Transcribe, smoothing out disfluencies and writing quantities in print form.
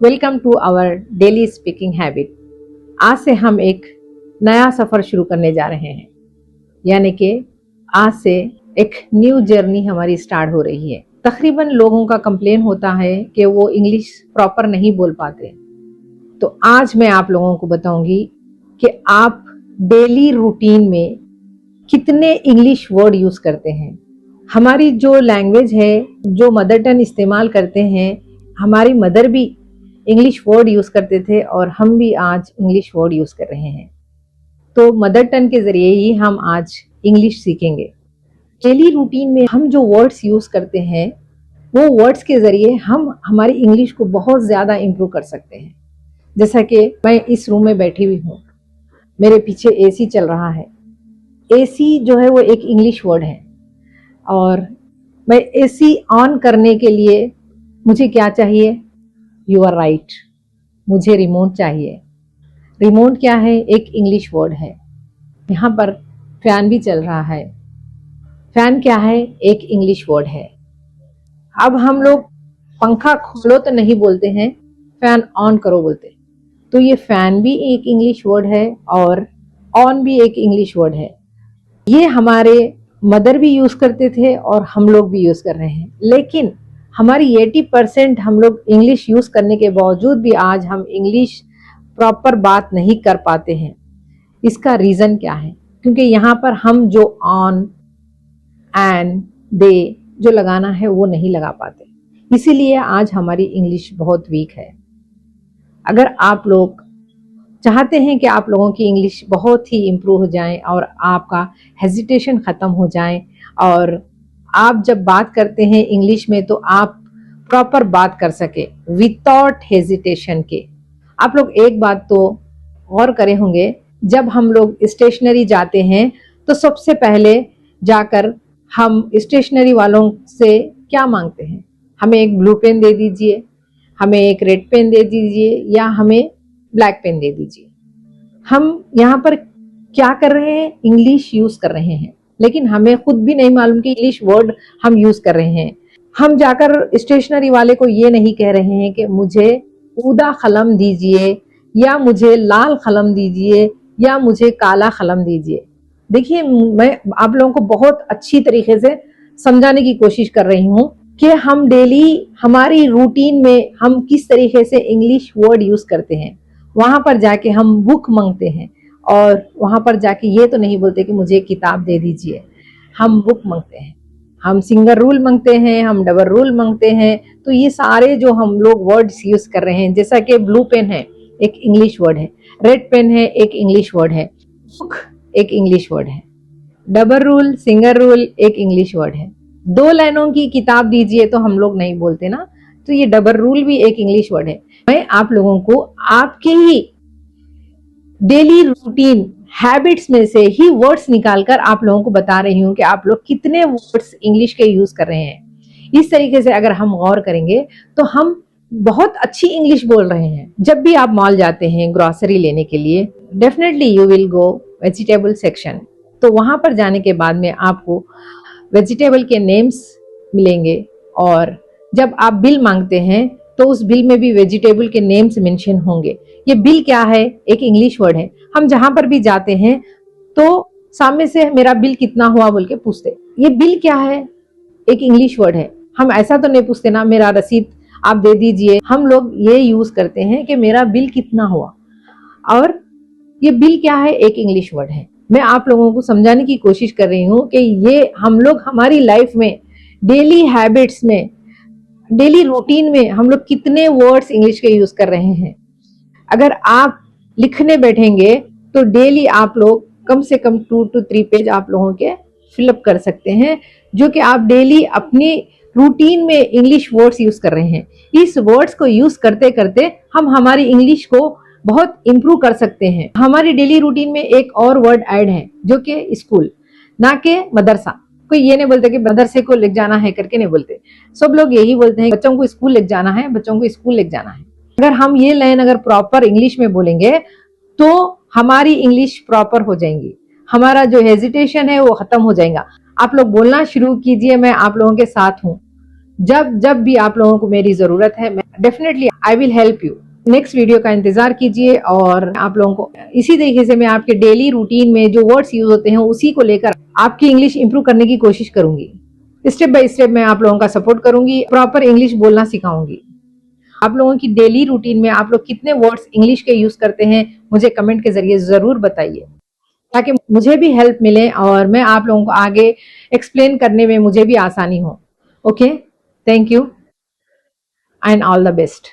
Welcome to our daily speaking habit. आज से हम एक नया सफ़र शुरू करने जा रहे हैं, यानी कि आज से एक न्यू जर्नी हमारी स्टार्ट हो रही है। तकरीबन लोगों का कंप्लेन होता है कि वो इंग्लिश प्रॉपर नहीं बोल पाते। तो आज मैं आप लोगों को बताऊंगी कि आप डेली रूटीन में कितने इंग्लिश वर्ड यूज़ करते हैं। हमारी जो लैंग्वेज है, जो मदर टंग इस्तेमाल करते हैं, हमारी मदर भी इंग्लिश वर्ड यूज़ करते थे और हम भी आज इंग्लिश वर्ड यूज़ कर रहे हैं। तो मदर टंग के ज़रिए ही हम आज इंग्लिश सीखेंगे। डेली रूटीन में हम जो वर्ड्स यूज़ करते हैं, वो वर्ड्स के ज़रिए हम हमारी इंग्लिश को बहुत ज़्यादा इम्प्रूव कर सकते हैं। जैसा कि मैं इस रूम में बैठी हुई हूँ, मेरे पीछे एसी चल रहा है। एसी जो है वो एक इंग्लिश वर्ड है, और मैं एसी ऑन करने के लिए मुझे क्या चाहिए? यू आर राइट, मुझे रिमोट चाहिए। रिमोट क्या है? एक इंग्लिश वर्ड है। यहाँ पर फैन भी चल रहा है। फैन क्या है? एक इंग्लिश वर्ड है। अब हम लोग पंखा खोलो तो नहीं बोलते हैं, फैन ऑन करो बोलते। तो ये फैन भी एक इंग्लिश वर्ड है और ऑन भी एक इंग्लिश वर्ड है। ये हमारे मदर भी यूज़ करते थे और हम लोग भी यूज़ कर रहे हैं, लेकिन हमारी 80% हम लोग इंग्लिश यूज़ करने के बावजूद भी आज हम इंग्लिश प्रॉपर बात नहीं कर पाते हैं। इसका रीज़न क्या है? क्योंकि यहाँ पर हम जो ऑन, एंड, दे जो लगाना है वो नहीं लगा पाते, इसीलिए आज हमारी इंग्लिश बहुत वीक है। अगर आप लोग चाहते हैं कि आप लोगों की इंग्लिश बहुत ही इम्प्रूव हो जाए और आपका हेजिटेशन ख़त्म हो जाए, और आप जब बात करते हैं इंग्लिश में तो आप प्रॉपर बात कर सके विदाउट हेजिटेशन के। आप लोग एक बात तो गौर करे होंगे, जब हम लोग स्टेशनरी जाते हैं तो सबसे पहले जाकर हम स्टेशनरी वालों से क्या मांगते हैं? हमें एक ब्लू पेन दे दीजिए, हमें एक रेड पेन दे दीजिए, या हमें ब्लैक पेन दे दीजिए। हम यहाँ पर क्या कर रहे हैं? इंग्लिश यूज़ कर रहे हैं, लेकिन हमें खुद भी नहीं मालूम कि इंग्लिश वर्ड हम यूज़ कर रहे हैं। हम जाकर स्टेशनरी वाले को ये नहीं कह रहे हैं कि मुझे ऊदा कलम दीजिए, या मुझे लाल कलम दीजिए, या मुझे काला कलम दीजिए। देखिए, मैं आप लोगों को बहुत अच्छी तरीके से समझाने की कोशिश कर रही हूँ कि हम डेली हमारी रूटीन में हम किस तरीके से इंग्लिश वर्ड यूज़ करते हैं। वहाँ पर जाके हम बुक मांगते हैं, और वहाँ पर जाके ये तो नहीं बोलते कि मुझे किताब दे दीजिए। हम बुक मांगते हैं, हम सिंगल रूल मांगते हैं, हम डबल रूल मांगते हैं। तो ये सारे जो हम लोग वर्ड्स यूज़ कर रहे हैं, जैसा कि ब्लू पेन है एक इंग्लिश वर्ड है, रेड पेन है एक इंग्लिश वर्ड है, बुक एक इंग्लिश वर्ड है, डबल रूल, सिंगल रूल एक इंग्लिश वर्ड है। 2 लाइनों की किताब दीजिए तो हम लोग नहीं बोलते ना, तो ये डबल रूल भी एक इंग्लिश वर्ड है। मैं आप लोगों को आपके ही डेली रूटीन हैबिट्स में से ही वर्ड्स निकालकर आप लोगों को बता रही हूँ कि आप लोग कितने वर्ड्स इंग्लिश के यूज कर रहे हैं। इस तरीके से अगर हम गौर करेंगे तो हम बहुत अच्छी इंग्लिश बोल रहे हैं। जब भी आप मॉल जाते हैं ग्रोसरी लेने के लिए, definitely you will go vegetable section. तो वहां पर जाने के बाद में आपको वेजिटेबल के नेम्स मिलेंगे, और जब आप बिल मांगते हैं तो उस बिल में भी वेजिटेबल के नेम्स मेंशन होंगे। ये बिल क्या है? एक इंग्लिश वर्ड है। हम जहां पर भी जाते हैं तो सामने से मेरा बिल कितना हुआ बोल के पूछते, ये बिल क्या है? एक इंग्लिश वर्ड है। हम ऐसा तो नहीं पूछते ना, मेरा रसीद आप दे दीजिए। हम लोग ये यूज करते हैं कि मेरा बिल कितना हुआ, और ये बिल क्या है? एक इंग्लिश वर्ड है। मैं आप लोगों को समझाने की कोशिश कर रही हूँ कि ये हम लोग हमारी लाइफ में, डेली हैबिट्स में, डेली रूटीन में हम लोग कितने वर्ड्स इंग्लिश के यूज कर रहे हैं। अगर आप लिखने बैठेंगे तो डेली आप लोग कम से कम 2 to 3 पेज आप लोगों के फिलअप कर सकते हैं, जो कि आप डेली अपनी रूटीन में इंग्लिश वर्ड्स यूज कर रहे हैं। इस वर्ड्स को यूज करते करते हम हमारी इंग्लिश को बहुत इंप्रूव कर सकते हैं। हमारी डेली रूटीन में एक और वर्ड ऐड है, जो कि स्कूल, ना कि मदरसा। कोई ये नहीं बोलते कि मदरसे को ले जाना है करके नहीं बोलते। सब लोग यही बोलते हैं बच्चों को स्कूल ले जाना है, बच्चों को स्कूल ले जाना है। अगर हम ये लाइन अगर प्रॉपर इंग्लिश में बोलेंगे तो हमारी इंग्लिश प्रॉपर हो जाएंगी, हमारा जो हेजिटेशन है वो खत्म हो जाएगा। आप लोग बोलना शुरू कीजिए, मैं आप लोगों के साथ हूँ। जब जब भी आप लोगों को मेरी जरूरत है, मैं definitely I will help you. Next video का इंतजार कीजिए और आप लोगों को इसी तरीके से मैं आपके डेली रूटीन में जो वर्ड्स यूज होते हैं उसी को लेकर आपकी इंग्लिश इंप्रूव करने की कोशिश करूंगी। स्टेप बाय स्टेप मैं आप लोगों का सपोर्ट करूंगी, प्रॉपर इंग्लिश बोलना सिखाऊंगी। आप लोगों की डेली रूटीन में आप लोग कितने वर्ड्स इंग्लिश के यूज करते हैं मुझे कमेंट के जरिए जरूर बताइए, ताकि मुझे भी हेल्प मिले और मैं आप लोगों को आगे एक्सप्लेन करने में मुझे भी आसानी हो। Okay, thank you and all the best.